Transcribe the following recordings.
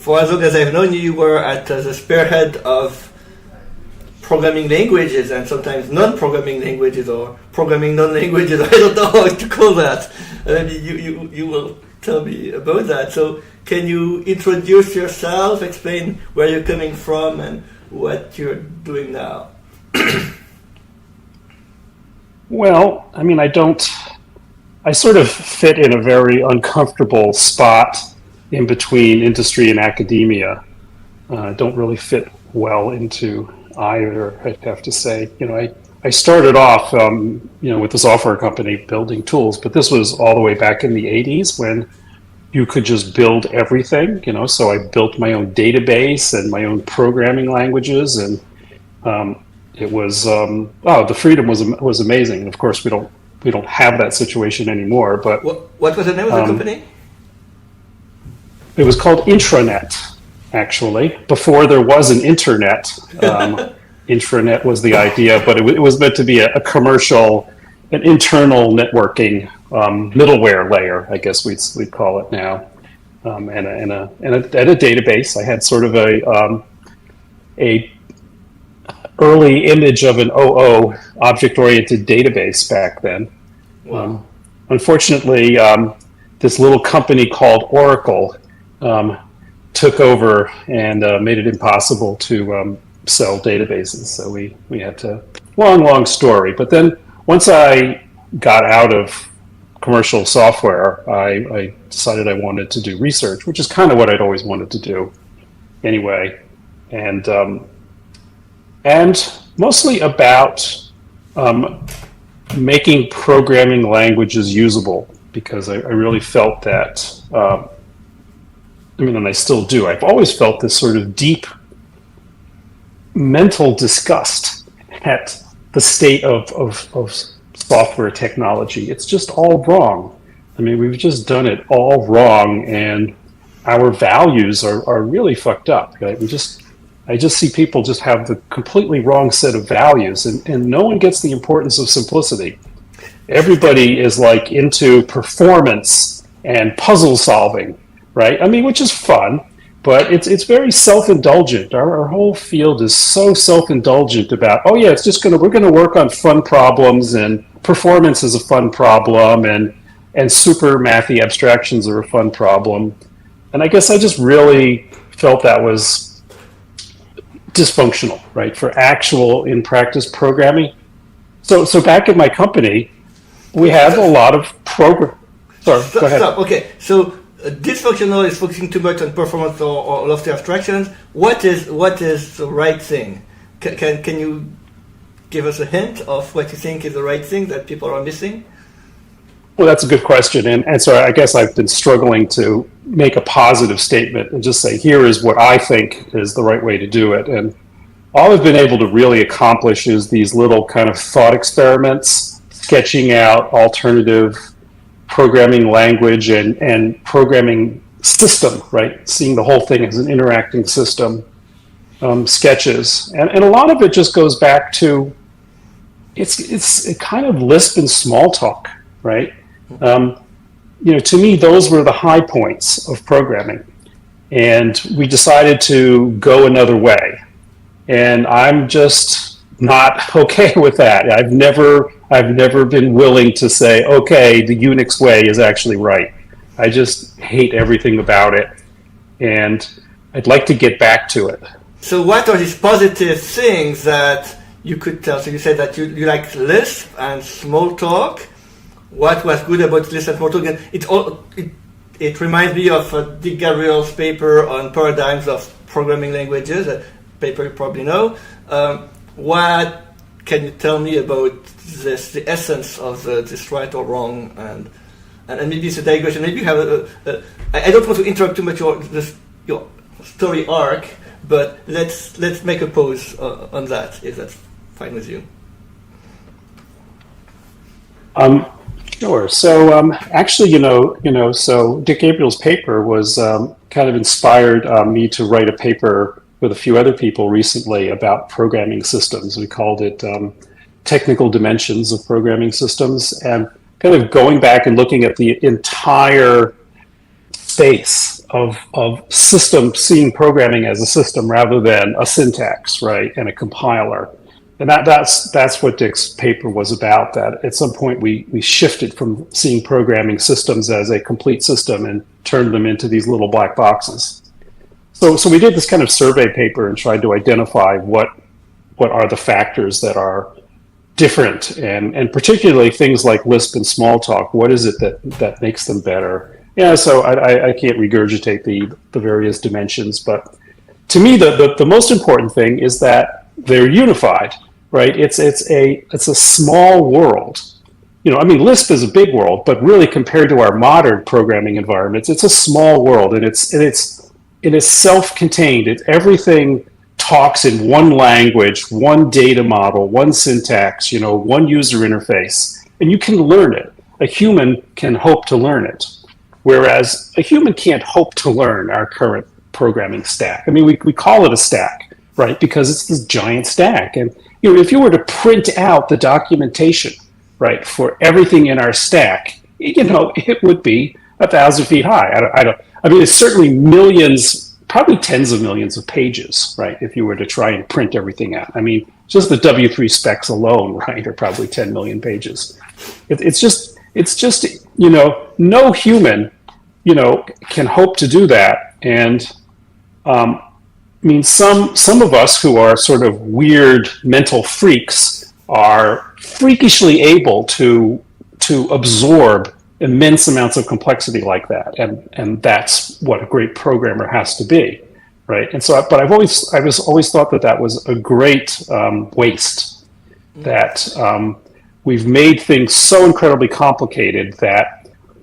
for as long as I've known you, you were at the spearhead of programming languages and sometimes non-programming languages or programming non-languages. I don't know how to call that. You will tell me about that. So can you introduce yourself, explain where you're coming from and what you're doing now? Well, I mean, I sort of fit in a very uncomfortable spot in between industry and academia. Don't really fit well into either, I'd have to say. I started off, with the software company building tools, but this was all the way back in the 80s when you could just build everything, so I built my own database and my own programming languages, and it was, the freedom was amazing. And of course, we don't have that situation anymore, but... What was the name of the company? It was called Intranet, actually. Before there was an internet, intranet was the idea, but it was meant to be a commercial, an internal networking middleware layer, I guess we'd call it now, and a database. I had sort of a early image of an OO, object-oriented database back then. Wow. Unfortunately, this little company called Oracle took over and made it impossible to sell databases. So we had to, long story. But then once I got out of commercial software, I decided I wanted to do research, which is kind of what I'd always wanted to do anyway. And mostly about making programming languages usable, because I really felt that, and I still do, I've always felt this sort of deep mental disgust at the state of software technology. It's just all wrong. We've just done it all wrong, and our values are really fucked up. Right? I just see people just have the completely wrong set of values, and no one gets the importance of simplicity. Everybody is like into performance and puzzle solving, right? Which is fun, but it's very self-indulgent. Our whole field is so self-indulgent about, we're gonna work on fun problems, and performance is a fun problem, and super mathy abstractions are a fun problem. And I guess I just really felt that was dysfunctional, right, for actual in-practice programming. So back at my company, we have a lot of program. Sorry, go ahead. Stop. Okay, so dysfunctional is focusing too much on performance or lofty abstractions. What is the right thing? Can you give us a hint of what you think is the right thing that people are missing? Well, that's a good question, and so I guess I've been struggling to make a positive statement and just say, here is what I think is the right way to do it. And all I've been able to really accomplish is these little kind of thought experiments, sketching out alternative programming language and programming system, right? Seeing the whole thing as an interacting system, sketches. And a lot of it just goes back to, it's a kind of Lisp and small talk, right? To me, those were the high points of programming. And we decided to go another way. And I'm just not okay with that. I've never been willing to say, okay, the Unix way is actually right. I just hate everything about it. And I'd like to get back to it. So what are these positive things that you could tell? So you said that you like Lisp and small talk. What was good about Lisp and small talk? It reminds me of Dick Gabriel's paper on paradigms of programming languages, a paper you probably know. What can you tell me about this, the essence of this right or wrong, and maybe it's a digression. Maybe you have I don't want to interrupt too much your story arc, but let's make a pause on that, if that's fine with you. Sure. So actually, so Dick Gabriel's paper was kind of inspired me to write a paper with a few other people recently about programming systems. We called it Technical Dimensions of Programming Systems, and kind of going back and looking at the entire space of system, seeing programming as a system rather than a syntax, right, and a compiler. And that's what Dick's paper was about, that at some point we shifted from seeing programming systems as a complete system and turned them into these little black boxes. So we did this kind of survey paper and tried to identify what are the factors that are different, and particularly things like Lisp and Smalltalk. What is it that makes them better? Yeah, so I can't regurgitate the various dimensions, but to me the most important thing is that they're unified, right? It's a small world. You know, I mean, Lisp is a big world, but really compared to our modern programming environments, it's a small world, and it is self-contained. Everything talks in one language, one data model, one syntax, you know, one user interface, and you can learn it. A human can hope to learn it, whereas a human can't hope to learn our current programming stack. I mean, we call it a stack, right? Because it's this giant stack. And you know, if you were to print out the documentation, right, for everything in our stack, you know, it would be 1,000 feet high. I mean, it's certainly millions, probably tens of millions of pages, right, if you were to try and print everything out. I mean, just the W3 specs alone, right, are probably 10 million pages. It's just, you know, no human, you know, can hope to do that. And I mean, some of us who are sort of weird mental freaks are freakishly able to absorb immense amounts of complexity like that, and that's what a great programmer has to be, right? And so, but I've always thought that was a great waste, that we've made things so incredibly complicated that,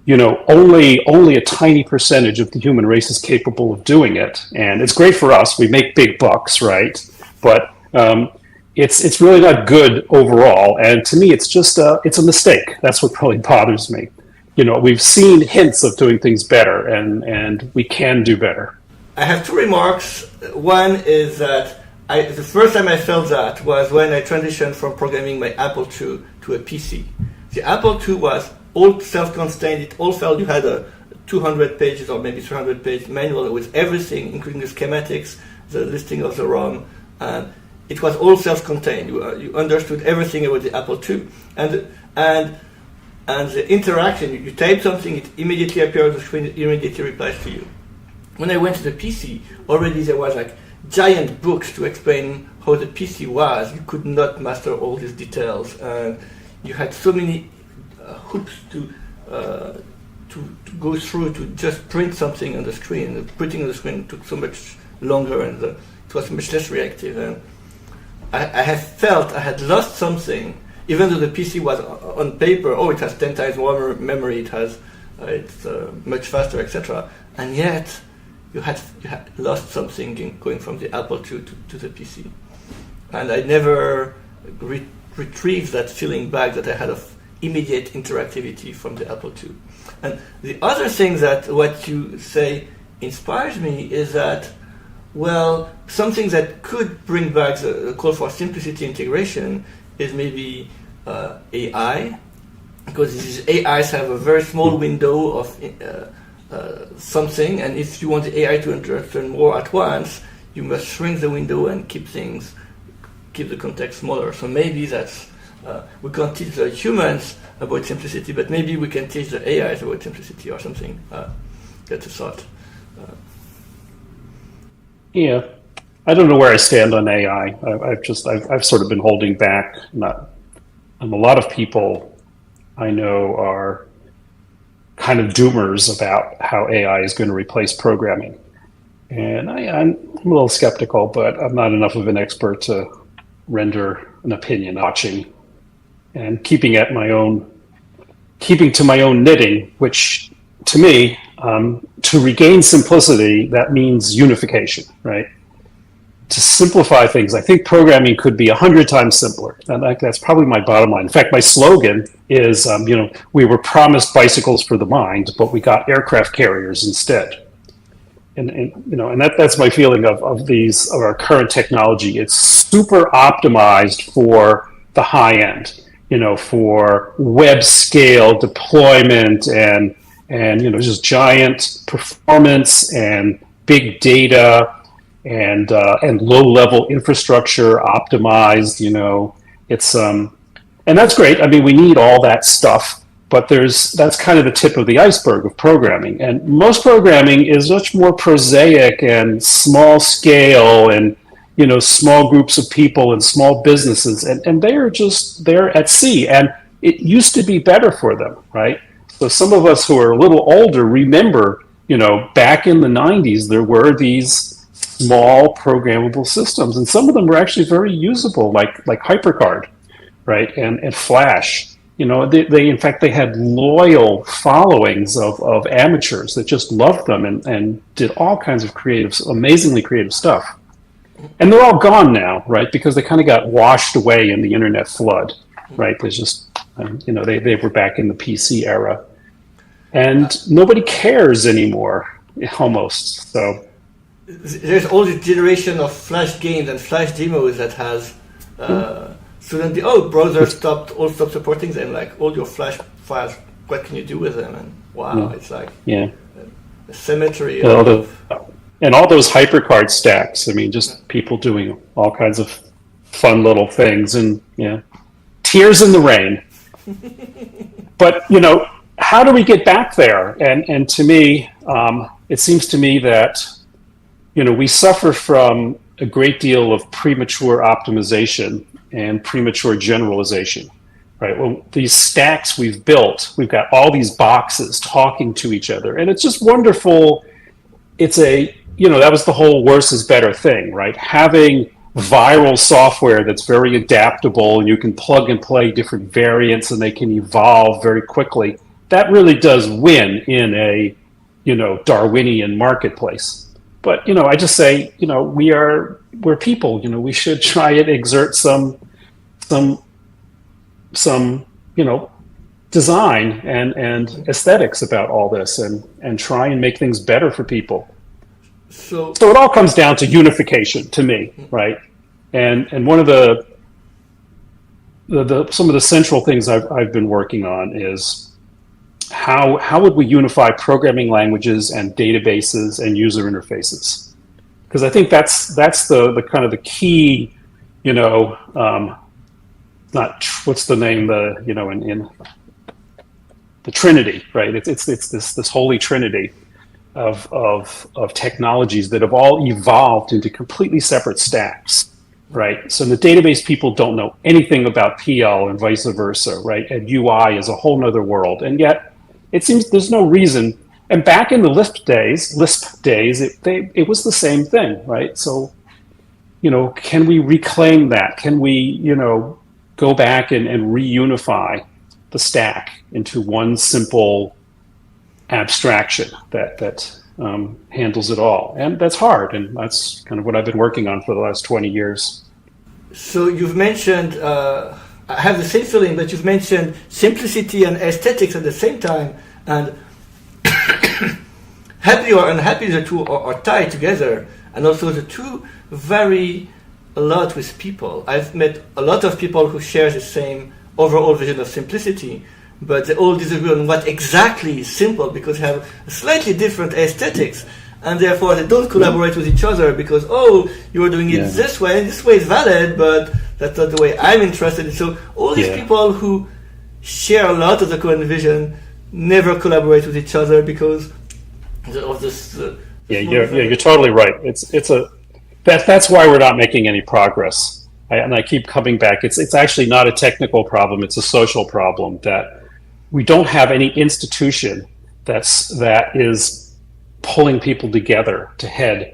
you know, only a tiny percentage of the human race is capable of doing it, and it's great for us. We make big bucks, right? But it's really not good overall, and to me, it's a mistake. That's what really bothers me. You know, we've seen hints of doing things better, and we can do better. I have two remarks. One is that the first time I felt that was when I transitioned from programming my Apple II to a PC. The Apple II was all self-contained. It all felt you had a 200 pages or maybe 300 page manual with everything, including the schematics, the listing of the ROM. It was all self-contained. You understood everything about the Apple II. And the interaction, you type something, it immediately appears on the screen, it immediately replies to you. When I went to the PC, already there was like giant books to explain how the PC was. You could not master all these details, and you had so many hoops to go through to just print something on the screen. The printing on the screen took so much longer, and it was much less reactive. And I have felt I had lost something. Even though the PC was on paper, it has 10 times more memory, it's much faster, etc. And yet, you had lost something going from the Apple II to the PC. And I never retrieved that feeling back that I had of immediate interactivity from the Apple II. And the other thing that what you say inspires me is that, well, something that could bring back the call for simplicity integration is maybe AI, because these AIs have a very small window of something, and if you want the AI to understand more at once, you must shrink the window and keep the context smaller. So maybe that's we can't teach the humans about simplicity, but maybe we can teach the AIs about simplicity or something. That's a thought. Yeah. I don't know where I stand on AI. I've sort of been holding back. A lot of people I know are kind of doomers about how AI is going to replace programming, and I'm a little skeptical, but I'm not enough of an expert to render an opinion. Watching and keeping to my own knitting, which to me, to regain simplicity, that means unification, right? To simplify things, I think programming could be 100 times simpler, and that's probably my bottom line. In fact, my slogan is, we were promised bicycles for the mind, but we got aircraft carriers instead. And that's my feeling of our current technology. It's super optimized for the high end, for web scale deployment and and just giant performance and big data and low-level infrastructure optimized. It's and that's great. I mean, we need all that stuff, but that's kind of the tip of the iceberg of programming. And most programming is much more prosaic and small scale, and small groups of people and small businesses, and they're at sea. And it used to be better for them, right? So some of us who are a little older remember, back in the 90s, there were these small programmable systems, and some of them were actually very usable, like HyperCard, right? And Flash. They in fact, they had loyal followings of amateurs that just loved them and did all kinds of amazingly creative stuff. And they're all gone now, right? Because they kind of got washed away in the internet flood, right? There's just, they were back in the PC era. And nobody cares anymore, almost. So there's all this generation of Flash games and Flash demos that has suddenly, browser stopped supporting them, like all your Flash files, what can you do with them? And wow, it's like a cemetery and all those HyperCard stacks. I mean, just people doing all kinds of fun little things, and tears in the rain. But how do we get back there? And to me, it seems to me that we suffer from a great deal of premature optimization and premature generalization, right? Well, these stacks we've built, we've got all these boxes talking to each other, and it's just wonderful. It's that was the whole worse is better thing, right? Having viral software that's very adaptable, and you can plug and play different variants and they can evolve very quickly. That really does win in a, Darwinian marketplace. But, I just say, we're people, we should try and exert some design and aesthetics about all this and try and make things better for people. So it all comes down to unification to me, right? And one of the some of the central things I've been working on is how would we unify programming languages and databases and user interfaces? Because I think that's the kind of the key, not what's the name, in the Trinity, right? It's this holy Trinity of technologies that have all evolved into completely separate stacks, right? So the database people don't know anything about PL and vice versa, right? And UI is a whole nother world. And yet it seems there's no reason. And back in the Lisp days, it was the same thing, right? So, can we reclaim that? Can we, go back and reunify the stack into one simple abstraction that handles it all? And that's hard, and that's kind of what I've been working on for the last 20 years. So you've mentioned, I have the same feeling, but you've mentioned simplicity and aesthetics at the same time, and happy or unhappy, the two are tied together, and also the two vary a lot with people. I've met a lot of people who share the same overall vision of simplicity, but they all disagree on what exactly is simple because they have slightly different aesthetics, and therefore they don't collaborate with each other because, you're doing it this way, and this way is valid, but that's not the way I'm interested in. So all these people who share a lot of the common vision never collaborate with each other because of this. You're totally right. That's why we're not making any progress. I keep coming back. It's actually not a technical problem. It's a social problem that we don't have any institution that is pulling people together to head,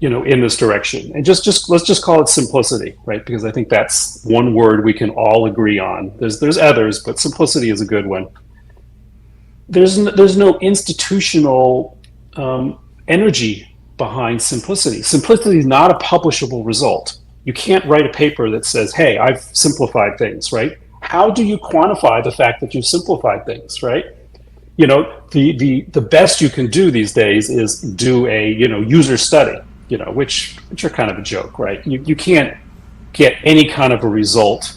in this direction. And just let's just call it simplicity, right? Because I think that's one word we can all agree on. There's others, but simplicity is a good one. There's no institutional energy behind simplicity. Simplicity is not a publishable result. You can't write a paper that says, hey, I've simplified things, right? How do you quantify the fact that you've simplified things, right? The best you can do these days is do a, user study, which are kind of a joke, right? You can't get any kind of a result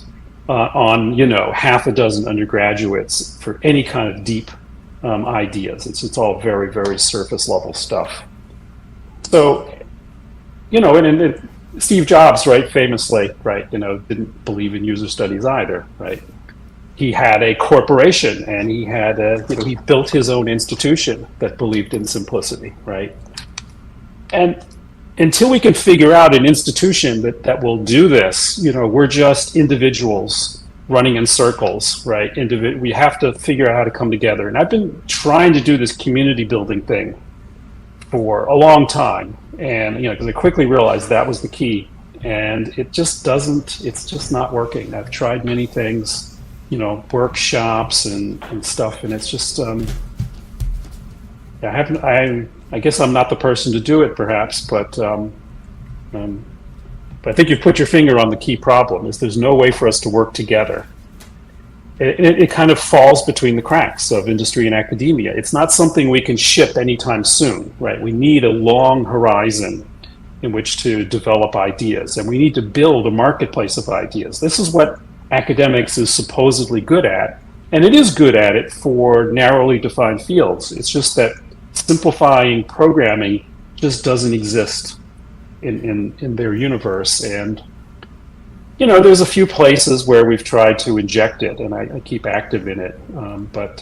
on, half a dozen undergraduates for any kind of deep ideas. It's all very, very surface level stuff. So, and Steve Jobs, right, famously, right, didn't believe in user studies either, right? He had a corporation, and he built his own institution that believed in simplicity, right? And until we can figure out an institution that will do this, we're just individuals running in circles, right? We have to figure out how to come together. And I've been trying to do this community building thing for a long time. And, because I quickly realized that was the key. And it's just not working. I've tried many things, workshops and stuff, and it's just, I guess I'm not the person to do it, perhaps, but I think you put your finger on the key problem, is there's no way for us to work together. It kind of falls between the cracks of industry and academia. It's not something we can ship anytime soon, right? We need a long horizon in which to develop ideas, and we need to build a marketplace of ideas. This is what academics is supposedly good at, and it is good at it for narrowly defined fields. It's just that simplifying programming just doesn't exist in their universe. And there's a few places where we've tried to inject it, and I keep active in it, but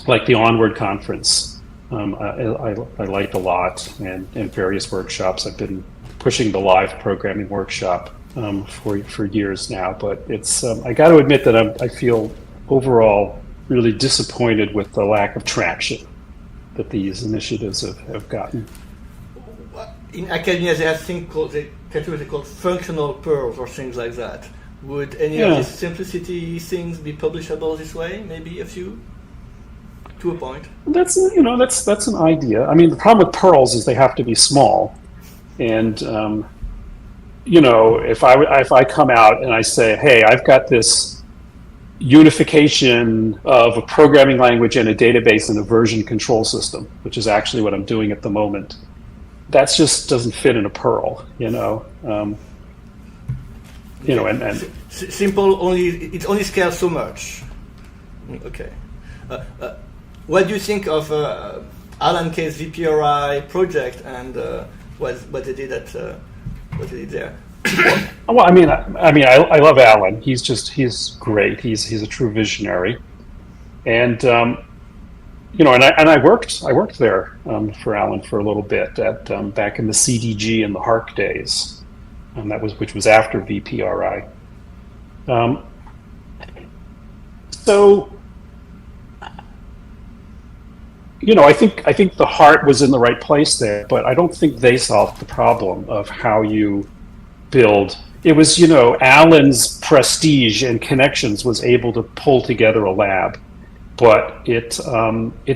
like the Onward conference, I liked a lot, and various workshops. I've been pushing the live programming workshop for years now, but it's I got to admit that I feel overall really disappointed with the lack of traction that these initiatives have gotten. In academia, there are things called functional pearls or things like that. Would any of these simplicity things be publishable this way? Maybe a few, to a point. That's an idea. I mean, the problem with pearls is they have to be small, and if I come out and I say, hey, I've got this unification of a programming language and a database and a version control system, which is actually what I'm doing at the moment, that just doesn't fit in a Perl, simple. It only scales so much. Okay. What do you think of Alan Kay's VPRI project and what they did there? Well, I love Alan. He's great. He's a true visionary, and and I worked there for Alan for a little bit at back in the CDG and the HARC days, and which was after VPRI. So I think the heart was in the right place there, but I don't think they solved the problem of how you build. It was, Alan's prestige and connections was able to pull together a lab, but it's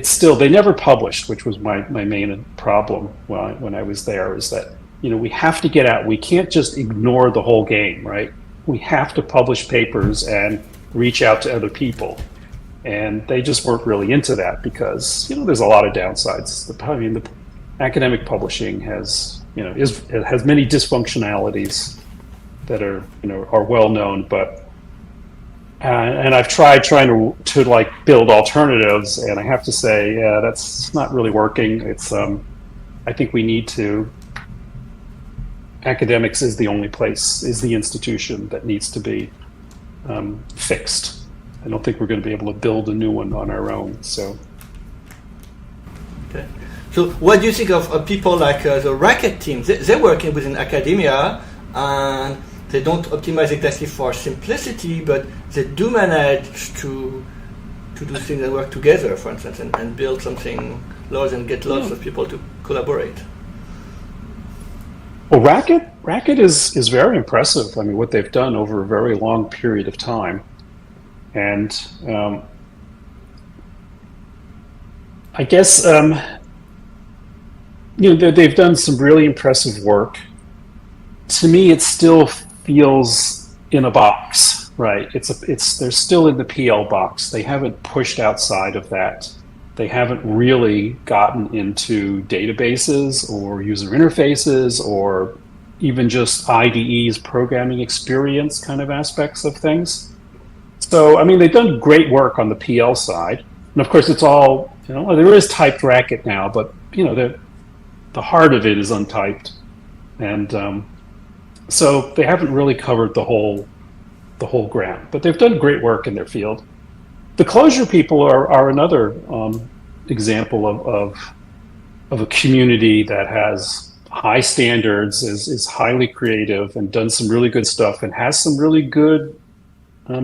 still, they never published, which was my main problem when I was there, is that, we have to get out. We can't just ignore the whole game, right? We have to publish papers and reach out to other people. And they just weren't really into that because, there's a lot of downsides. The academic publishing has, it has many dysfunctionalities that are well known, but and I've tried trying to like build alternatives, and I have to say, that's not really working. It's I think we need to. Academics is the only place, is the institution that needs to be fixed. I don't think we're going to be able to build a new one on our own. So. Okay. So what do you think of people like the Racket team? They're working within academia, and they don't optimize exactly for simplicity, but they do manage to do things that work together, for instance, and build something large and get lots of people to collaborate. Well, Racket is very impressive. I mean, what they've done over a very long period of time. And I guess they've done some really impressive work. To me, it still feels in a box, right? They're still in the PL box. They haven't pushed outside of that. They haven't really gotten into databases or user interfaces or even just IDE's programming experience kind of aspects of things. So, I mean, they've done great work on the PL side, And of course, it's all, there is typed Racket now, but, the heart of it is untyped. And so they haven't really covered the whole ground, but they've done great work in their field. The Clojure people are another example of a community that has high standards, is highly creative, and done some really good stuff, and has some really good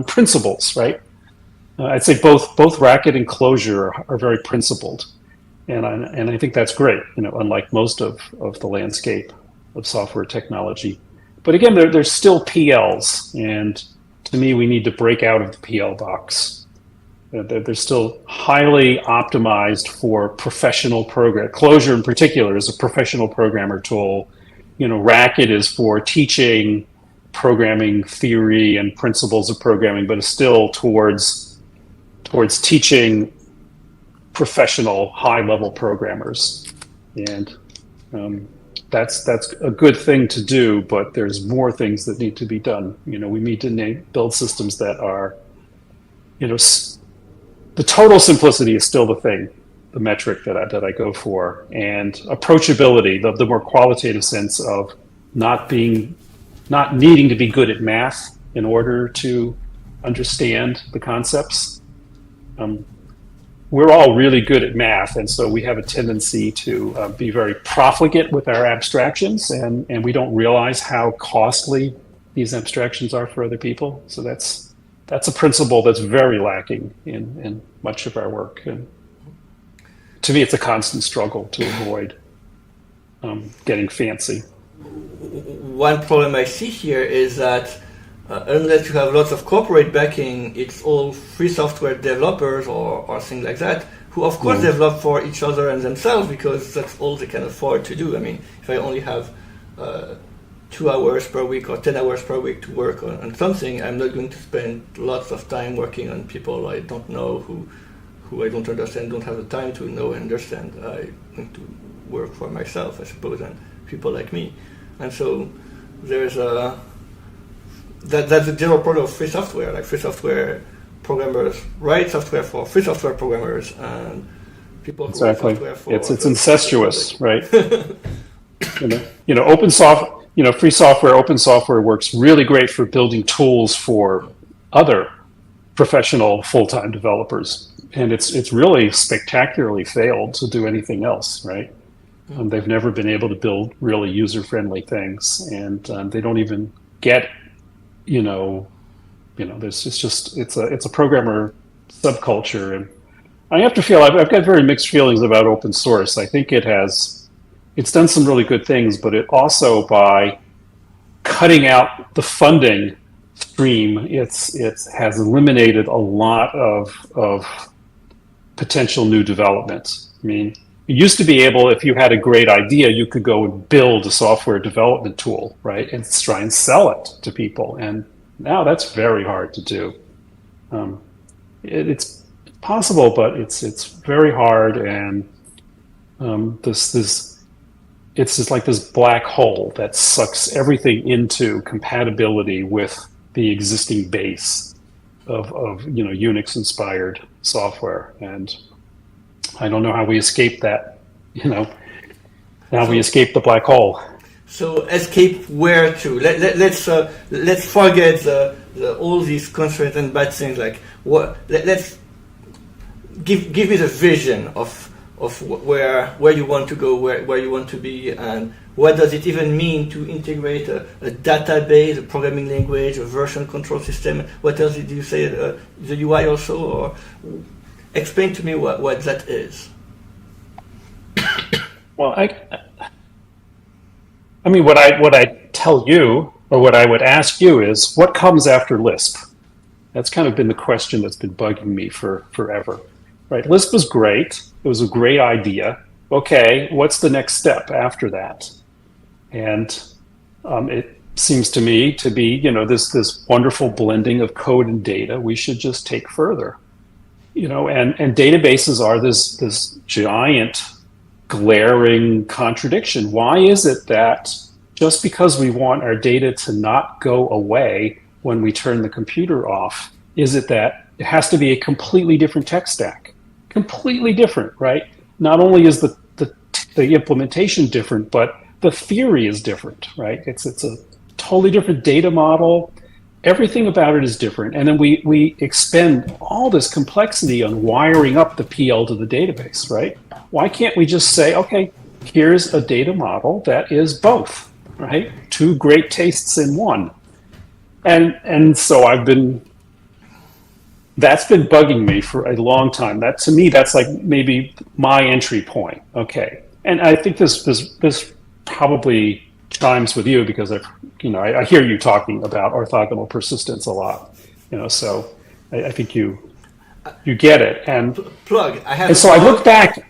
principles, right? I'd say both Racket and Clojure are very principled, and I think that's great. Unlike most of the landscape of software technology, but again, there's still PLs, and to me, we need to break out of the PL box. They're still highly optimized for professional program. Clojure in particular is a professional programmer tool. Racket is for teaching programming theory and principles of programming, but it's still towards teaching professional high-level programmers. And that's a good thing to do, but there's more things that need to be done. We need to build systems that are, the total simplicity is still the metric that I go for, and approachability, the more qualitative sense of not needing to be good at math in order to understand the concepts. We're all really good at math, and so we have a tendency to be very profligate with our abstractions, and we don't realize how costly these abstractions are for other people. So that's a principle that's very lacking in much of our work. And to me, it's a constant struggle to avoid getting fancy. One problem I see here is that unless you have lots of corporate backing, it's all free software developers or things like that, who of course develop for each other and themselves because that's all they can afford to do. I mean, if I only have 2 hours per week or 10 hours per week to work on something, I'm not going to spend lots of time working on people I don't know, who I don't understand, don't have the time to know and understand. I'm going to work for myself, I suppose, and people like me. And so there's that's the general problem of free software. Like free software programmers write software for free software programmers, and people who write software for it's incestuous, right? Open software. Free software, open software works really great for building tools for other professional full-time developers, and it's really spectacularly failed to do anything else, right? They've never been able to build really user-friendly things, and they don't even get, there's it's a programmer subculture, and I have to feel I've got very mixed feelings about open source. I think it's done some really good things, but it also, by cutting out the funding stream, it has eliminated a lot of potential new development. I mean, you used to be able, if you had a great idea, you could go and build a software development tool, right, and try and sell it to people. And now that's very hard to do. It's possible, but it's very hard, and it's just like this black hole that sucks everything into compatibility with the existing base of Unix-inspired software. And I don't know how we escape that. We escape the black hole. So escape where to? Let's forget all these constraints and bad things. Like what? Let's give me the vision of where you want to go, where you want to be, and what does it even mean to integrate a database, a programming language, a version control system? What else did you say? The UI also? Or explain to me what that is. Well, I mean, what I tell you, or what I would ask you, is what comes after Lisp? That's kind of been the question that's been bugging me for forever. Right, Lisp was great. It was a great idea. Okay, what's the next step after that? And it seems to me to be, this wonderful blending of code and data we should just take further. And databases are this giant, glaring contradiction. Why is it that just because we want our data to not go away when we turn the computer off, is it that it has to be a completely different tech stack? completely different, right? Not only is the implementation different, but the theory is different, right? It's a totally different data model. Everything about it is different. And then we expend all this complexity on wiring up the PL to the database, right? Why can't we just say, okay, here's a data model that is both, right? Two great tastes in one. And so that's been bugging me for a long time. That, to me, that's like maybe my entry point. Okay. And I think this probably chimes with you because I hear you talking about orthogonal persistence a lot, so I think you get it. And plug. I look back.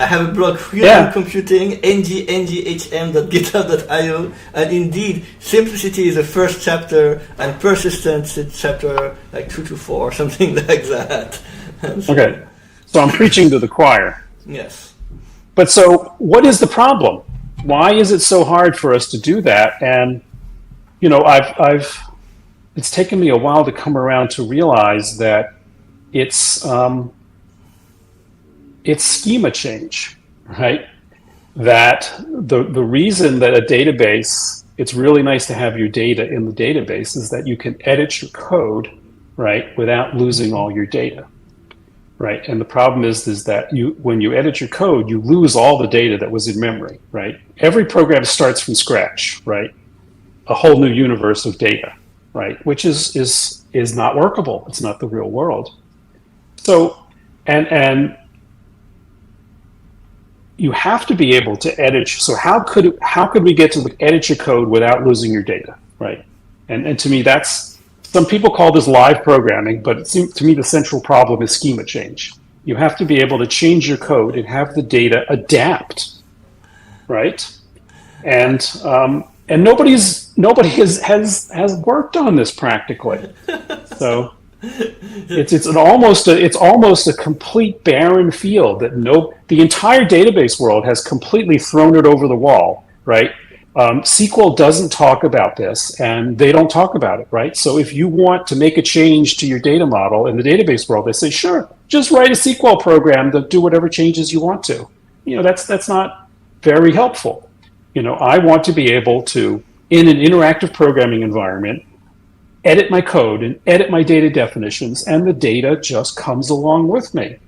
I have a blog, Human Computing, nghm.github.io, and indeed, simplicity is the first chapter, and persistence is chapter like 2 to 4, or something like that. Okay, so I'm preaching to the choir. Yes. But so, what is the problem? Why is it so hard for us to do that? And it's taken me a while to come around to realize that it's schema change, right? That the reason that a database, it's really nice to have your data in the database, is that you can edit your code, right, without losing all your data, right? And the problem is that when you edit your code, you lose all the data that was in memory, right? Every program starts from scratch, right? A whole new universe of data, right? Which is not workable. It's not the real world. So, and you have to be able to edit. So how could we get to edit your code without losing your data, right? And to me, that's, some people call this live programming, but it seems to me the central problem is schema change. You have to be able to change your code and have the data adapt, right? And nobody has worked on this practically. So it's almost a complete barren field that the entire database world has completely thrown it over the wall, right? SQL doesn't talk about this, and they don't talk about it, right? So if you want to make a change to your data model in the database world, they say, sure, just write a SQL program to do whatever changes you want to. That's not very helpful. I want to be able to, in an interactive programming environment, edit my code and edit my data definitions, and the data just comes along with me,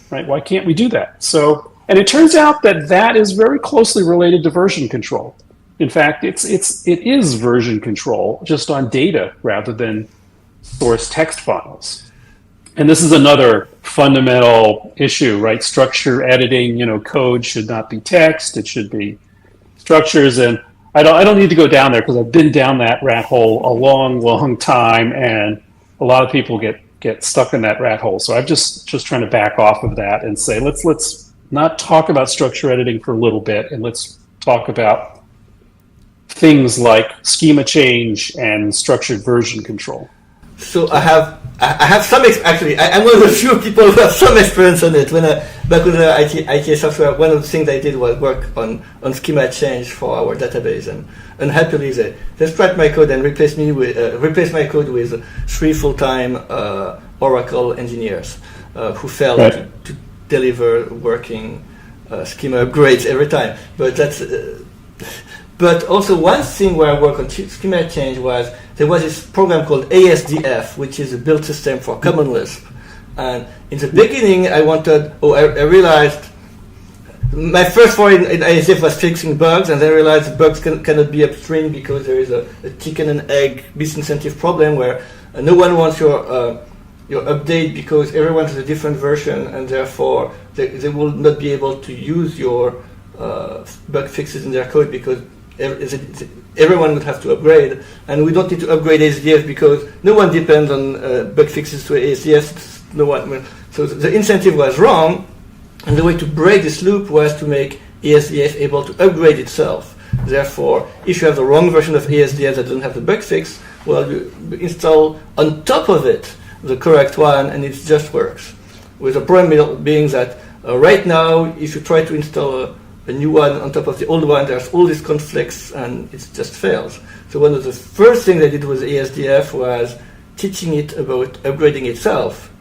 right? Why can't we do that? So, and it turns out that is very closely related to version control. In fact, it is version control just on data rather than source text files. And this is another fundamental issue, right? Structure editing, code should not be text; it should be structures. And I don't need to go down there because I've been down that rat hole a long, long time, and a lot of people get stuck in that rat hole. So I'm just trying to back off of that and say let's not talk about structure editing for a little bit, and let's talk about things like schema change and structured version control. So I have some actually. I'm one of the few people who have some experience on it. Back with the IT software, one of the things I did was work on schema change for our database, and unhappily they scrapped my code and replaced my code with 3 full-time Oracle engineers who failed to deliver working schema upgrades every time. But that's. But also one thing where I work on schema change was there was this program called ASDF, which is a build system for Common Lisp. And in the beginning, I realized my first foray in ASDF was fixing bugs, and then I realized bugs cannot be upstream because there is a chicken and egg disincentive problem where no one wants your update because everyone has a different version, and therefore they will not be able to use your bug fixes in their code because everyone would have to upgrade, and we don't need to upgrade ASDF because no one depends on bug fixes to ASDF. No one. So the incentive was wrong, and the way to break this loop was to make ASDF able to upgrade itself. Therefore, if you have the wrong version of ASDF that doesn't have the bug fix, well, you install on top of it the correct one, and it just works. With the problem being that right now, if you try to install a new one on top of the old one, there's all these conflicts, and it just fails. So one of the first things I did with ASDF was teaching it about upgrading itself.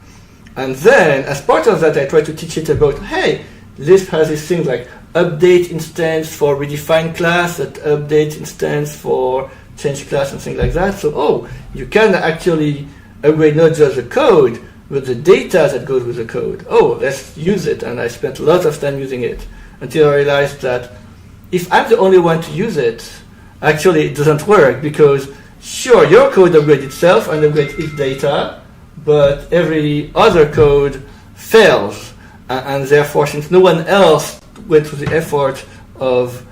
And then, as part of that, I try to teach it about, hey, Lisp has these things like update instance for redefine class, that update instance for change class and things like that. So, you can actually upgrade not just the code, but the data that goes with the code. Let's use it. And I spent lots of time using it until I realized that if I'm the only one to use it, actually it doesn't work, because sure, your code upgrades itself and upgrades its data, but every other code fails. And therefore, since no one else went through the effort of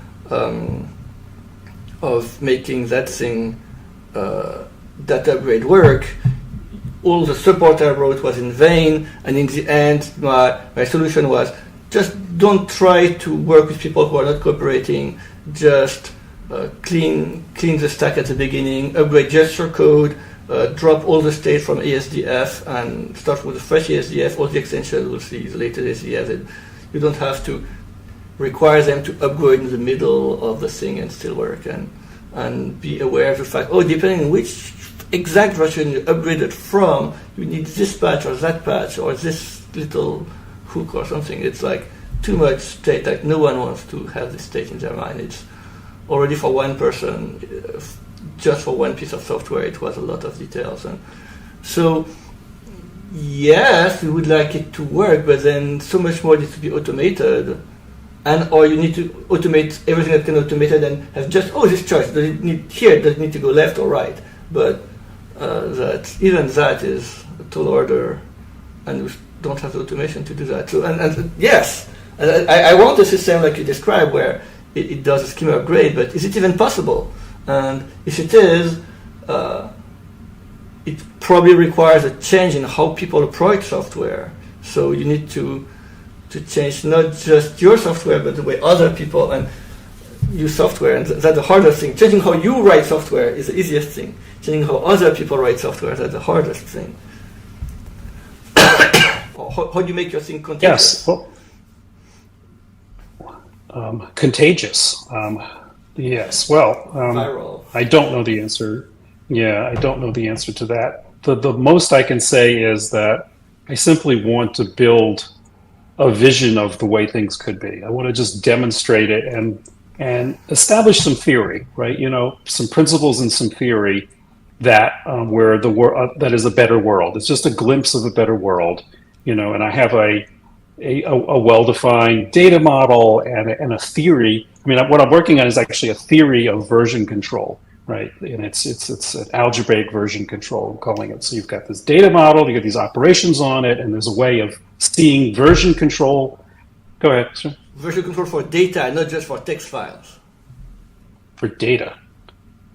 making that thing, that upgrade work, all the support I wrote was in vain. And in the end, my solution was just don't try to work with people who are not cooperating. Just clean the stack at the beginning, upgrade just your code, drop all the state from ASDF and start with a fresh ASDF. All the extensions will see the latest ASDF. You don't have to require them to upgrade in the middle of the thing and still work. And be aware of the fact, depending on which exact version you upgraded from, you need this patch or that patch or this little hook or something. It's like too much state. Like no one wants to have this state in their mind. It's already for one person, just for one piece of software, it was a lot of details. And so, yes, we would like it to work, but then so much more needs to be automated. Or you need to automate everything that can be automated and have just, this choice, does it need to go left or right? But even that is a tall order, and we don't have the automation to do that. So, and yes, I want a system like you described where it does a schema upgrade, but is it even possible? And if it is, it probably requires a change in how people approach software. So you need to change not just your software, but the way other people use software. And that's the hardest thing. Changing how you write software is the easiest thing. Changing how other people write software, that's the hardest thing. How do you make your thing contagious? Yes. Contagious. Yes. Well, viral. I don't know the answer. Yeah, I don't know the answer to that. The most I can say is that I simply want to build a vision of the way things could be. I want to just demonstrate it and establish some theory, right? Some principles and some theory that where the world that is a better world. It's just a glimpse of a better world, and I have a well-defined data model and a theory. I mean, what I'm working on is actually a theory of version control, right? And it's an algebraic version control, I'm calling it. So you've got this data model, you got these operations on it, and there's a way of seeing version control. Go ahead, sir. Version control for data, not just for text files. For data,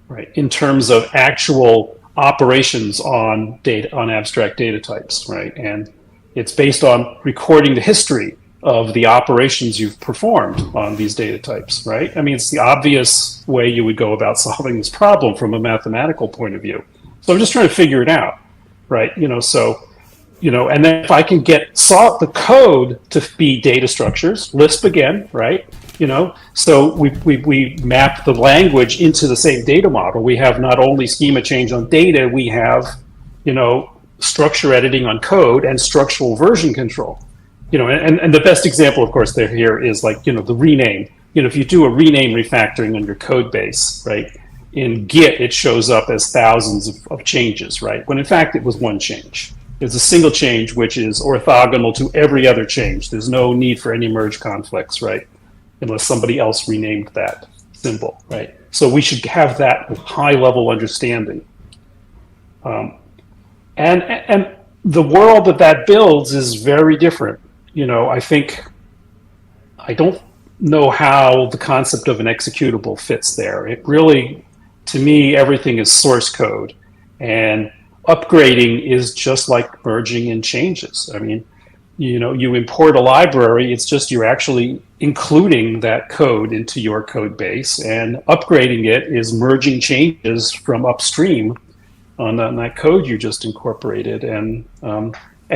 right? In terms of actual operations on data, on abstract data types, right? And it's based on recording the history of the operations you've performed on these data types, right? I mean, it's the obvious way you would go about solving this problem from a mathematical point of view. So I'm just trying to figure it out, right? And then if I can get the code to be data structures, Lisp again, right? So we map the language into the same data model. We have not only schema change on data, we have, structure editing on code and structural version control. And the best example, of course, here is like, the rename. If you do a rename refactoring on your code base, right? In Git, it shows up as thousands of changes, right? When in fact, it was one change. It's a single change, which is orthogonal to every other change. There's no need for any merge conflicts, right? Unless somebody else renamed that symbol, right? So we should have that high-level understanding. And the world that builds is very different. I don't know how the concept of an executable fits there. It really, to me, everything is source code. And upgrading is just like merging in changes. I mean, you import a library, it's just you're actually including that code into your code base, and upgrading it is merging changes from upstream on that code you just incorporated. And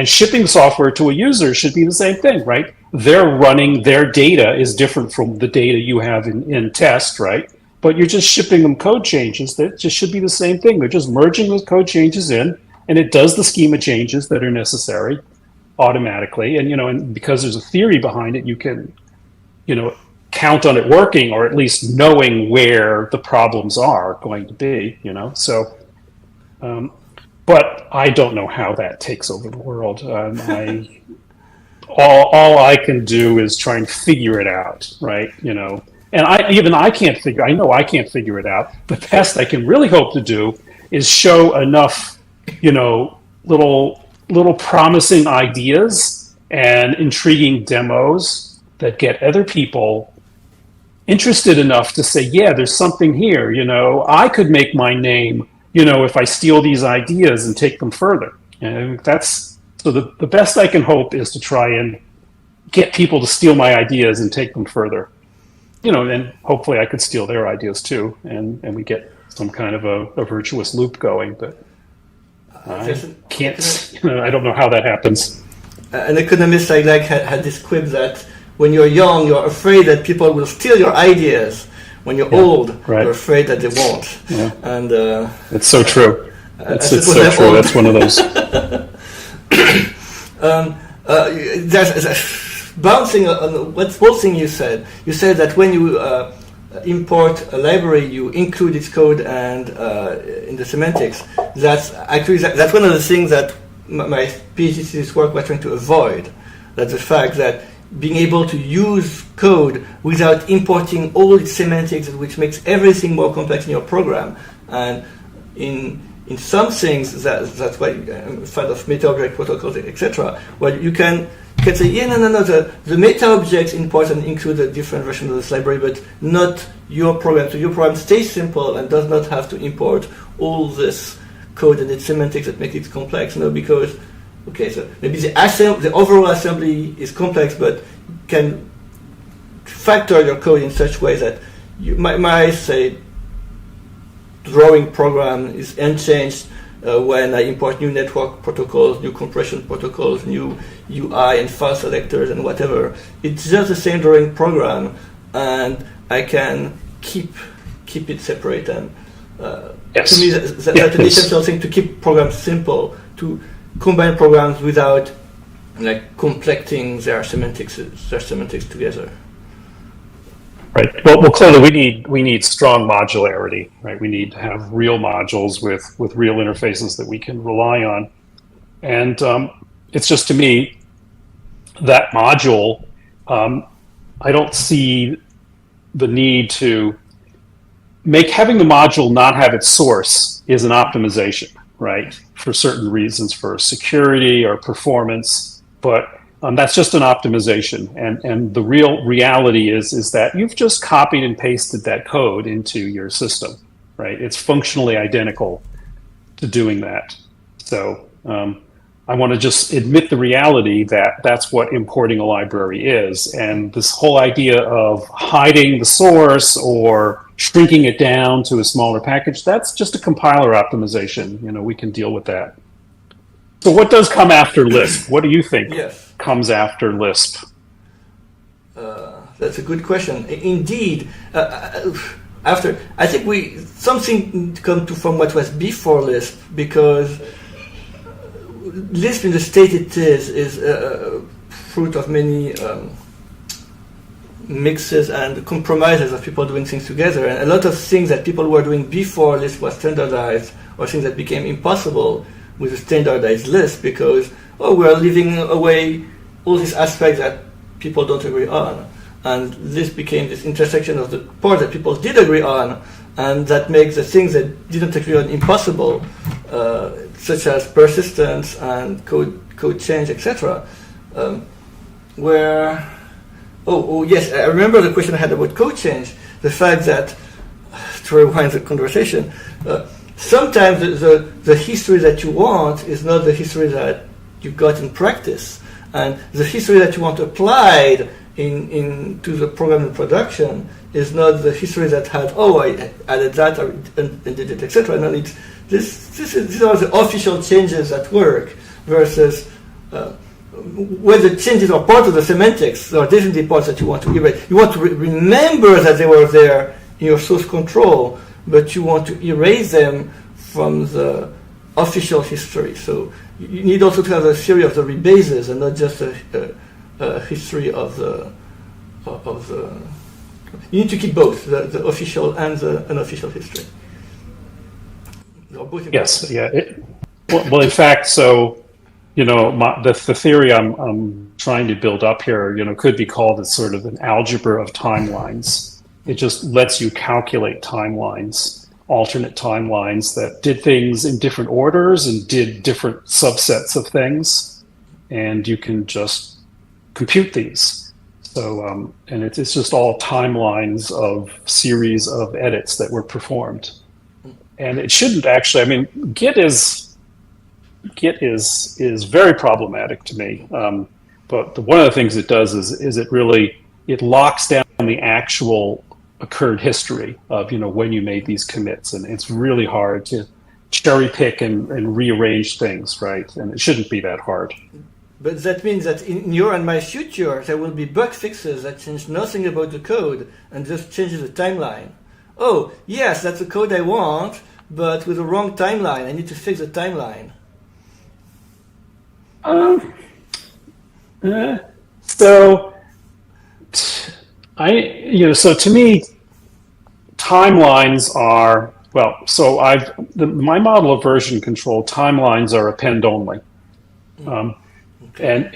shipping software to a user should be the same thing, right? They're running, their data is different from the data you have in test, right? But you're just shipping them code changes. That just should be the same thing. They're just merging those code changes in, and it does the schema changes that are necessary. automatically. And, and because there's a theory behind it, you can, count on it working, or at least knowing where the problems are going to be, So, but I don't know how that takes over the world. All I can do is try and figure it out, right? And I can't figure it out. The best I can really hope to do is show enough, little promising ideas and intriguing demos that get other people interested enough to say, yeah, there's something here. I could make my name, if I steal these ideas and take them further. And so the best I can hope is to try and get people to steal my ideas and take them further. And hopefully I could steal their ideas too, and we get some kind of a virtuous loop going. But I can't, I don't know how that happens. An economist I had this quip that when you're young, you're afraid that people will steal your ideas. When you're old, right, you're afraid that they won't. Yeah. And it's so true. It's so true. Old. That's one of those. Bouncing on one thing you said that when you import a library, you include its code and in the semantics. That's one of the things that my PhD thesis work was trying to avoid. That's the fact that being able to use code without importing all its semantics, which makes everything more complex in your program. And in some things, that's why I'm a fan of meta-object protocols, etc., where you can say, yeah, no, the meta-objects import and include a different version of this library, but not your program. So your program stays simple and does not have to import all this code and its semantics that make it complex, because so maybe the overall assembly is complex, but you can factor your code in such way that my say drawing program is unchanged when I import new network protocols, new compression protocols, new UI and file selectors and whatever. It's just the same drawing program, and I can keep it separate. And yes. To me, that's an essential thing, to keep programs simple, to combine programs without complecting their semantics together. Right. Well, clearly we need strong modularity, right? We need to have real modules with real interfaces that we can rely on. And it's just, to me, that module, I don't see the need to having the module not have its source is an optimization, right? For certain reasons, for security or performance, but that's just an optimization. And the real reality is that you've just copied and pasted that code into your system, right? It's functionally identical to doing that. So I want to just admit the reality that that's what importing a library is. And this whole idea of hiding the source or shrinking it down to a smaller package, that's just a compiler optimization. We can deal with that. So what does come after Lisp? What do you think comes after Lisp? That's a good question. Indeed, after, I think something come from what was before Lisp, because Lisp in the state it is fruit of many mixes and compromises of people doing things together, and a lot of things that people were doing before Lisp was standardized, or things that became impossible with a standardized Lisp, because we're leaving away all these aspects that people don't agree on, and Lisp became this intersection of the parts that people did agree on, and that makes the things that didn't agree on impossible, such as persistence and code change, etc. Yes, I remember the question I had about code change. The fact that, to rewind the conversation, sometimes the history that you want is not the history that you got in practice, and the history that you want applied into the program in production is not the history that had I added that and did it, etc. And these are the official changes that work versus where the changes are part of the semantics. There are definitely parts that you want to erase. You want to remember that they were there in your source control, but you want to erase them from the official history. So you need also to have a theory of the rebases and not just a history of the. You need to keep both the official and the unofficial history. Yes, yeah. Well, in fact, so the theory I'm trying to build up here, could be called as sort of an algebra of timelines. It just lets you calculate timelines, alternate timelines that did things in different orders and did different subsets of things, and you can just compute these. So, and it's just all timelines of series of edits that were performed. And it shouldn't actually, I mean, Git is very problematic to me. But one of the things it does is it locks down the actual occurred history of, when you made these commits. And it's really hard to cherry pick and rearrange things, right? And it shouldn't be that hard. But that means that in your and my future, there will be bug fixes that change nothing about the code and just changes the timeline. Oh, yes, that's the code I want, but with the wrong timeline. I need to fix the timeline. So to me, timelines are, my model of version control, timelines are append only. And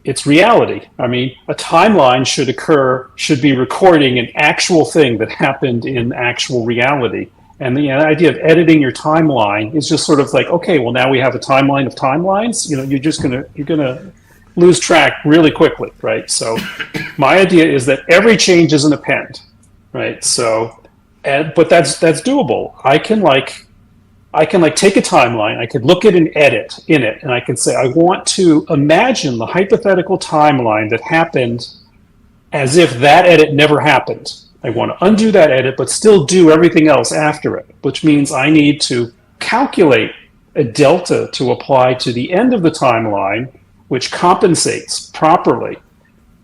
it's reality. I mean, a timeline should be recording an actual thing that happened in actual reality. And the idea of editing your timeline is just sort of like, okay, well, now we have a timeline of timelines. You're gonna lose track really quickly, right? So my idea is that every change is an append, right? So, but that's doable. I can take a timeline, I could look at an edit in it, and I can say, I want to imagine the hypothetical timeline that happened as if that edit never happened. I want to undo that edit, but still do everything else after it, which means I need to calculate a delta to apply to the end of the timeline, which compensates properly,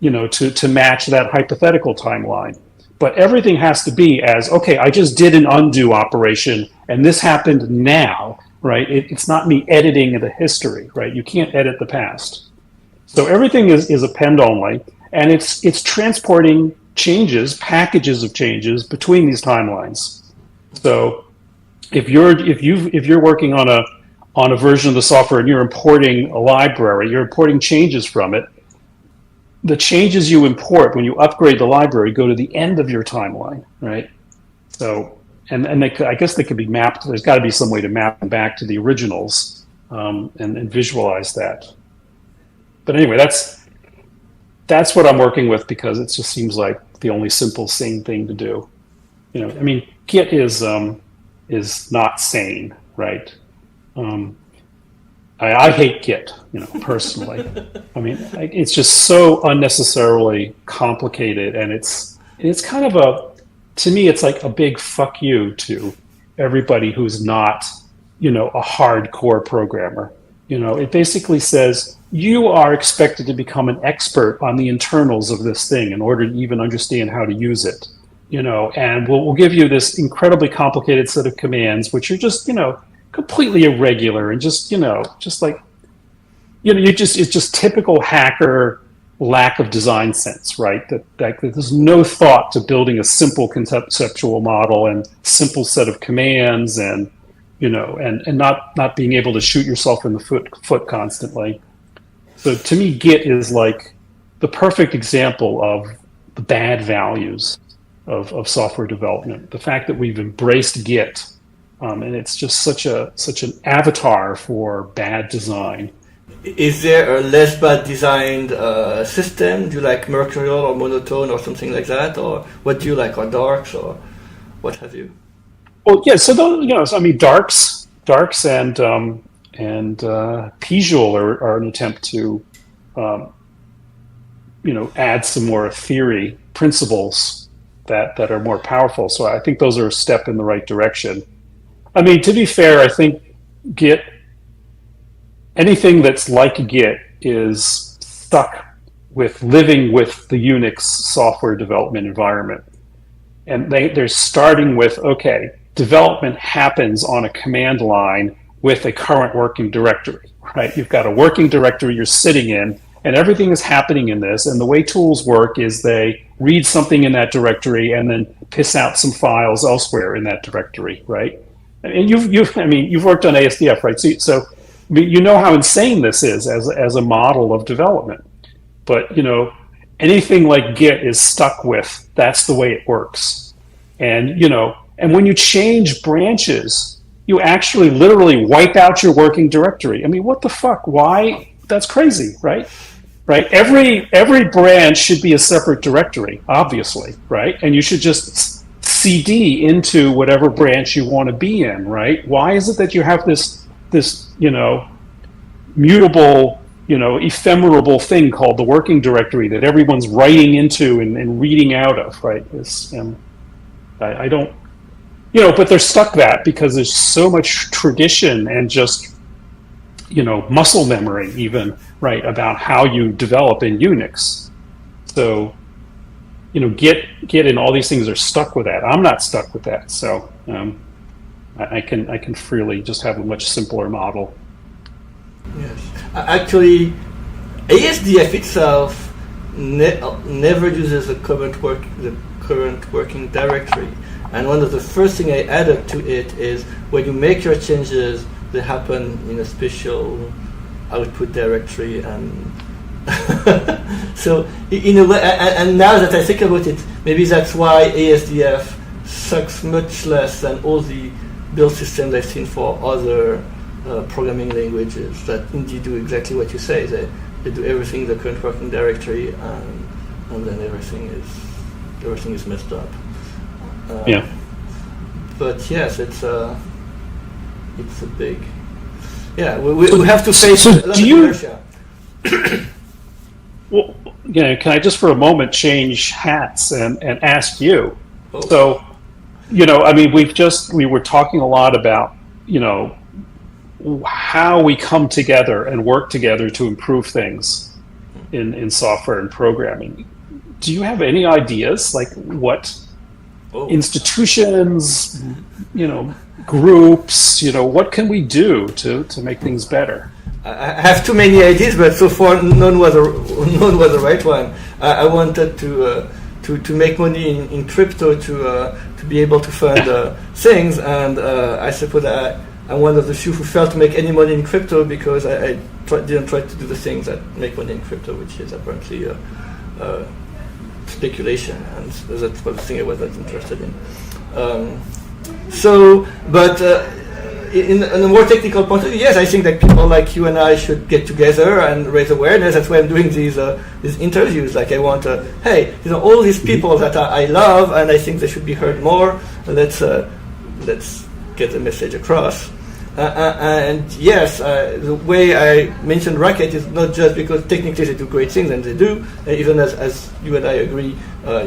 to match that hypothetical timeline. But everything has to be as, okay, I just did an undo operation and this happened now, right? It's not me editing the history, right? You can't edit the past. So everything is append only, and it's transporting changes, packages of changes between these timelines. So if you're working on a version of the software and you're importing a library, you're importing changes from it, the changes you import when you upgrade the library go to the end of your timeline, right? So, and I guess they could be mapped. There's got to be some way to map them back to the originals and visualize that. But anyway, that's what I'm working with because it just seems like the only simple, sane thing to do. I mean, Git is not sane, right? I hate Git, personally. I mean, it's just so unnecessarily complicated, and it's kind of to me, it's like a big fuck you to everybody who's not, a hardcore programmer. It basically says you are expected to become an expert on the internals of this thing in order to even understand how to use it. And we'll give you this incredibly complicated set of commands, which are just, completely irregular and just like, it's just typical hacker lack of design sense, right? That there's no thought to building a simple conceptual model and simple set of commands and, and not being able to shoot yourself in the foot constantly. So to me, Git is like the perfect example of the bad values of software development. The fact that we've embraced Git, and it's just such an avatar for bad design. Is there a less bad designed system? Do you like mercurial or monotone or something like that, or what do you like, or darks or what have you? Well, yeah. So those, darks and Pijul are an attempt to, add some more theory principles that are more powerful. So I think those are a step in the right direction. I mean, to be fair, I think Git, anything that's like Git is stuck with living with the Unix software development environment. And they're starting with, okay, development happens on a command line with a current working directory, right? You've got a working directory you're sitting in, and everything is happening in this. And the way tools work is they read something in that directory and then piss out some files elsewhere in that directory, right? And you've worked on ASDF, right? So you know how insane this is as a model of development. But anything like Git is stuck with, that's the way it works. And and when you change branches, you actually literally wipe out your working directory. I mean, what the fuck? Why? That's crazy, right? Right? Every branch should be a separate directory, obviously, right? And you should just CD into whatever branch you want to be in, right? Why is it that you have this mutable, ephemeral thing called the working directory that everyone's writing into and reading out of, right? I don't, but they're stuck that because there's so much tradition and just, muscle memory even, right, about how you develop in Unix. So, Git and all these things are stuck with that. I'm not stuck with that. So I can freely just have a much simpler model. Yes. Actually, ASDF itself never uses the current working directory. And one of the first things I added to it is when you make your changes, they happen in a special output directory. And so in a way, and now that I think about it, maybe that's why ASDF sucks much less than all the build systems I've seen for other programming languages that indeed do exactly what you say. They do everything in the current working directory, and then everything is messed up. Yeah. But yes, it's a big. Yeah, we have to face a lot of inertia. Well, can I just for a moment change hats and ask you? Oh. So, we were talking a lot about, how we come together and work together to improve things in software and programming. Do you have any ideas, like what institutions, groups, what can we do to make things better? I have too many ideas, but so far none was the right one. I wanted to make money in crypto to be able to fund things, and I suppose I'm one of the few who failed to make any money in crypto because I didn't try to do the things that make money in crypto, which is apparently speculation, and that's the thing I wasn't interested in. In a more technical point of view, yes, I think that people like you and I should get together and raise awareness. That's why I'm doing these interviews. Like I want, all these people that I love, and I think they should be heard more. Let's get the message across. And yes, the way I mentioned Racket is not just because technically they do great things, and they do, even as you and I agree,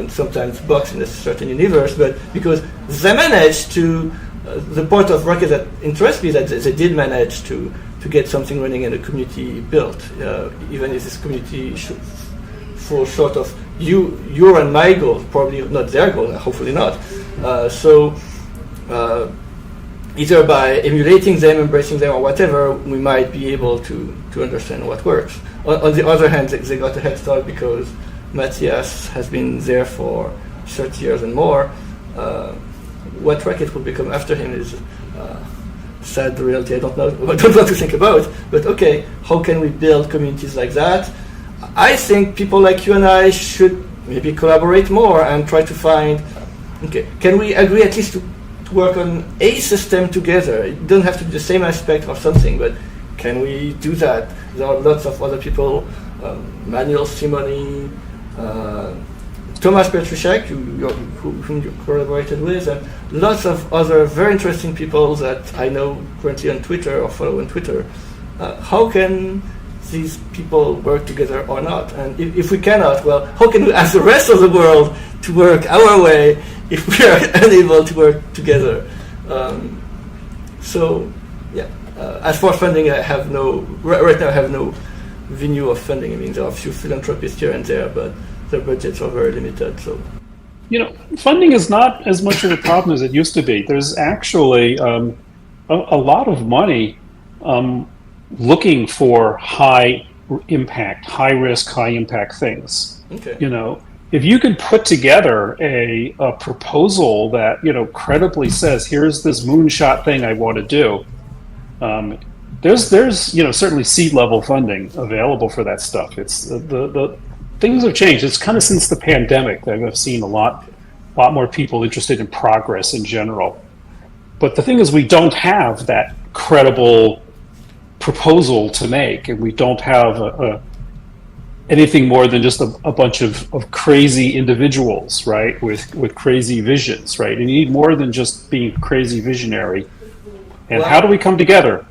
sometimes box in a certain universe, but because they managed to. The part of Racket that interests me is that they did manage to get something running in a community built, even if this community falls short of your and my goals, probably not their goal, hopefully not. Either by emulating them, embracing them, or whatever, we might be able to understand what works. On the other hand, they got a head start because Matthias has been there for 30 years and more. What Racket will become after him is sad reality. I don't know. I don't want to think about. But okay, how can we build communities like that? I think people like you and I should maybe collaborate more and try to find. Okay, can we agree at least to work on a system together? It doesn't have to be the same aspect or something, but can we do that? There are lots of other people, Manuel Simoni, Thomas Petruszek, whom you collaborated with, and lots of other very interesting people that I know currently on Twitter or follow on Twitter. How can these people work together or not? And if we cannot, well, how can we ask the rest of the world to work our way if we are unable to work together? As for funding, right now I have no venue of funding. I mean, there are a few philanthropists here and there, but their budgets are very limited. So, funding is not as much of a problem as it used to be. There's actually a lot of money looking for high impact, high risk, high impact things. Okay. If you could put together a proposal that, credibly says, here's this moonshot thing I want to do, there's certainly seed level funding available for that stuff. It's the things have changed. It's kind of since the pandemic that I've seen a lot more people interested in progress in general. But the thing is, we don't have that credible proposal to make, and we don't have anything more than just a bunch of crazy individuals, right, with crazy visions, right? And you need more than just being crazy visionary. And how do we come together?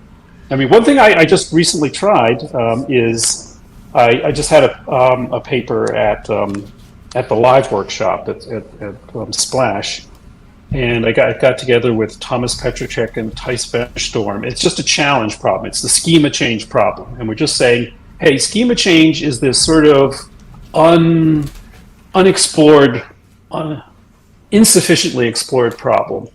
I mean, one thing I just recently tried is I just had a paper at the live workshop at Splash, and I got together with Thomas Petracek and Thijs Storm. It's just a challenge problem. It's the schema change problem, and we're just saying, hey, schema change is this sort of unexplored, insufficiently explored problem.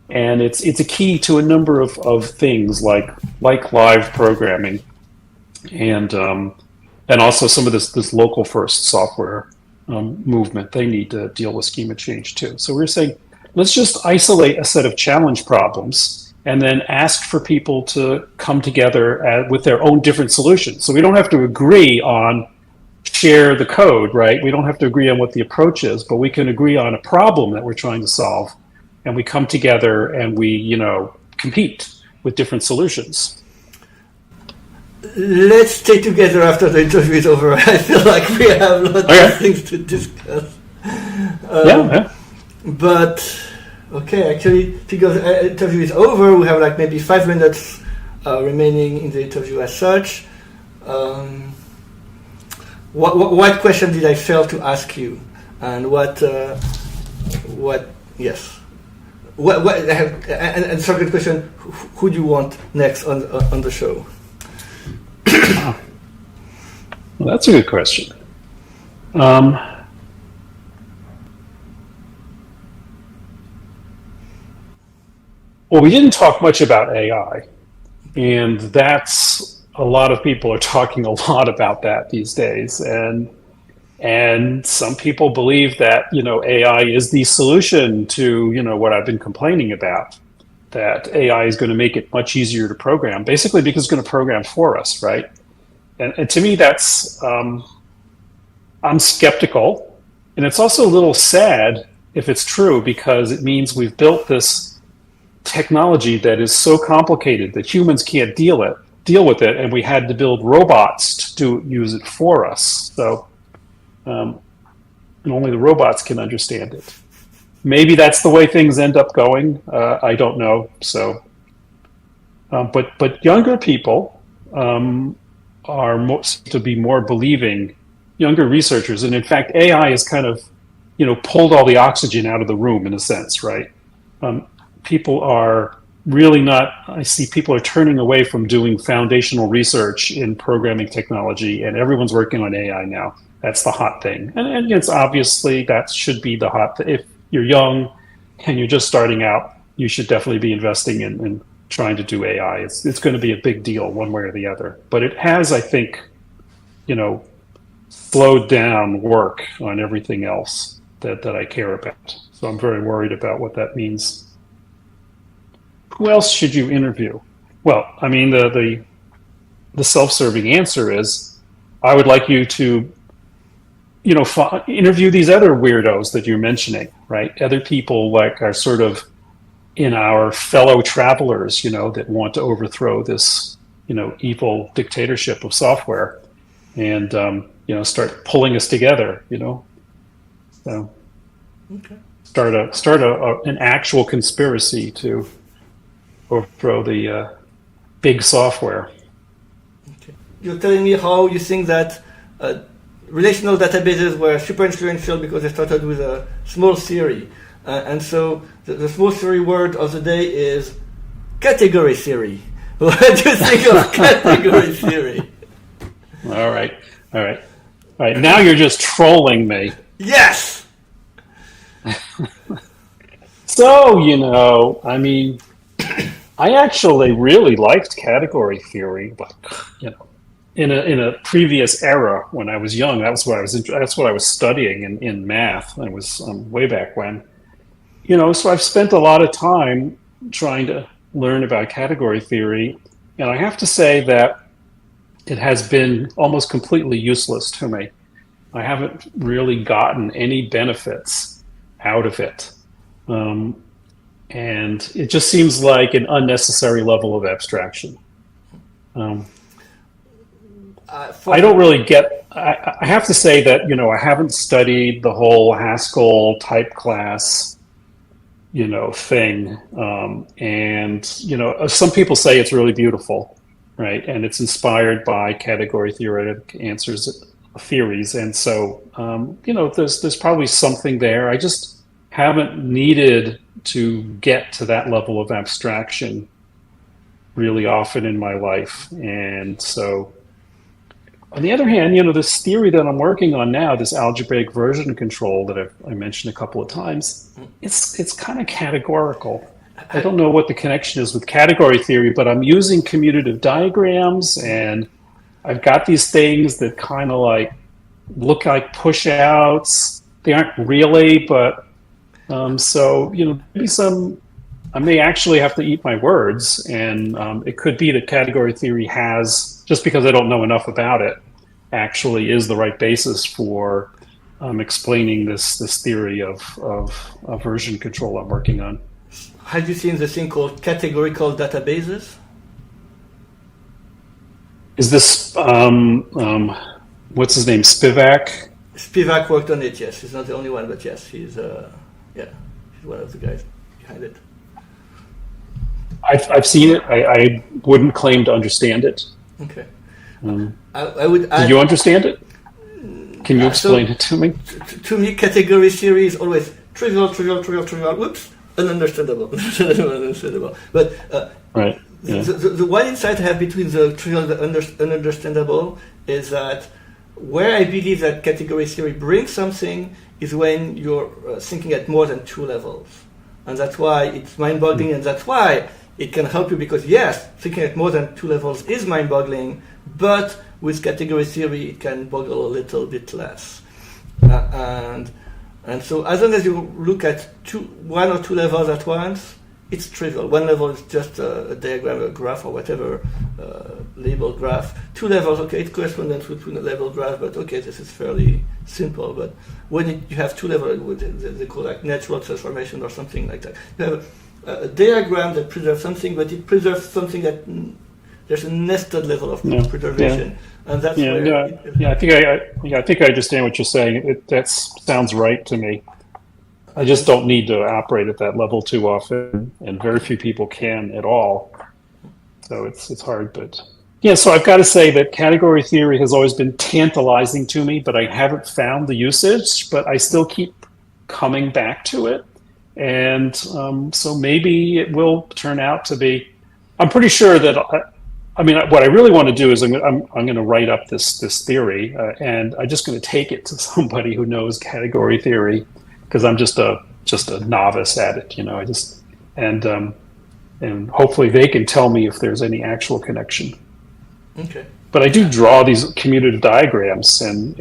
And it's a key to a number of things like live programming, and also some of this local first software movement. They need to deal with schema change too. So we're saying, let's just isolate a set of challenge problems and then ask for people to come together with their own different solutions. So we don't have to agree on share the code, right? We don't have to agree on what the approach is, but we can agree on a problem that we're trying to solve. And we come together and we, compete with different solutions. Let's stay together after the interview is over. I feel like we have lots of things to discuss. Yeah. But, okay, actually, because the interview is over, we have like maybe 5 minutes remaining in the interview as such. What question did I fail to ask you? And yes. And second question, who do you want next on the show? Well, that's a good question. Well, we didn't talk much about AI, and that's a lot of people are talking a lot about that these days, and some people believe that AI is the solution to what I've been complaining about, that AI is going to make it much easier to program, basically because it's going to program for us, right? And to me, that's I'm skeptical, and it's also a little sad if it's true, because it means we've built this technology that is so complicated that humans can't deal with it, and we had to build robots to use it for us. So, and only the robots can understand it. Maybe that's the way things end up going. I don't know. So, but younger people are to be more believing. Younger researchers, and in fact, AI has kind of pulled all the oxygen out of the room in a sense, right? People are really not, I see people are turning away from doing foundational research in programming technology, and everyone's working on AI now. That's the hot thing. And it's obviously that should be the hot thing. If you're young and you're just starting out, you should definitely be investing in trying to do AI. It's going to be a big deal one way or the other. But it has, I think, slowed down work on everything else that I care about. So I'm very worried about what that means. Who else should you interview? Well, I mean, the self-serving answer is, I would like you to, interview these other weirdos that you're mentioning, right? Other people like are sort of in our fellow travelers, that want to overthrow this, evil dictatorship of software, and start pulling us together, So, okay. Start an actual conspiracy to overthrow the big software. Okay. You're telling me how you think that relational databases were super influential because they started with a small theory. And so the small theory word of the day is category theory. What do you think of category theory? All right. Now you're just trolling me. Yes! So, I mean, I actually really liked category theory, like, in a previous era when I was young. That's what I was studying in math. It was way back when. So I've spent a lot of time trying to learn about category theory, and I have to say that it has been almost completely useless to me. I haven't really gotten any benefits out of it. And it just seems like an unnecessary level of abstraction. I don't really get, I have to say that, I haven't studied the whole Haskell type class, thing. And, some people say it's really beautiful, right? And it's inspired by category theoretic theories. And so, there's probably something there. I just haven't needed to get to that level of abstraction really often in my life. And so, on the other hand, this theory that I'm working on now, this algebraic version control that I mentioned a couple of times, it's kind of categorical. I don't know what the connection is with category theory, but I'm using commutative diagrams, and I've got these things that kind of like look like push outs. They aren't really, but so maybe I may actually have to eat my words, and it could be that category theory has, just because I don't know enough about it, actually is the right basis for explaining this theory of version control I'm working on. Have you seen the thing called categorical databases? Is this what's his name, Spivak? Spivak worked on it. Yes, he's not the only one, but yes, he's one of the guys behind it. I've seen it. I wouldn't claim to understand it. Okay. I would. Do you understand it? Can you explain it to me? To me, category theory is always trivial. Whoops, ununderstandable. Ununderstandable. But right. Yeah. The one insight I have between the trivial and the ununderstandable is that where I believe that category theory brings something is when you're thinking at more than two levels. And that's why it's mind-boggling, and that's why it can help you, because yes, thinking at more than two levels is mind-boggling, but with category theory it can boggle a little bit less. And so as long as you look at one or two levels at once, it's trivial. One level is just a diagram, a graph, or whatever, labeled graph. Two levels, okay, it's correspondence between a labeled graph, but okay, this is fairly simple. But when you have two levels, they call like natural transformation or something like that. You have a diagram that preserves something, but it preserves something that there's a nested level of preservation, and that's I think I understand what you're saying. That sounds right to me. I just don't need to operate at that level too often, and very few people can at all. So it's hard, but yeah. So I've got to say that category theory has always been tantalizing to me, but I haven't found the usage. But I still keep coming back to it, and so maybe it will turn out to be. I'm pretty sure that. What I really want to do is I'm going to write up this theory, and I'm just going to take it to somebody who knows category theory, because I'm just a novice at it, and hopefully they can tell me if there's any actual connection. Okay. But I do draw these commutative diagrams, and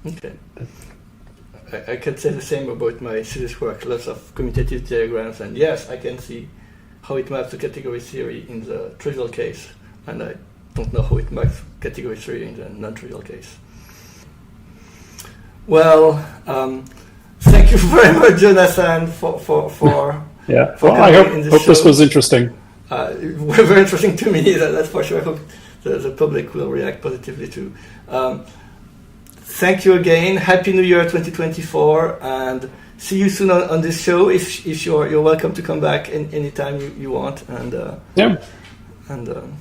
okay. I can say the same about my thesis work. Lots of commutative diagrams, and yes, I can see how it maps to category theory in the trivial case, and I don't know how it maps category theory in the non-trivial case. Well, thank you very much, Jonathan, for yeah. For I hope this was interesting. Very interesting to me. That's for sure. I hope the public will react positively too. Thank you again. Happy New Year 2024, and see you soon on this show. If you're welcome to come back anytime you want. And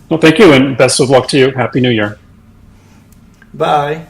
well, thank you, and best of luck to you. Happy New Year. Bye.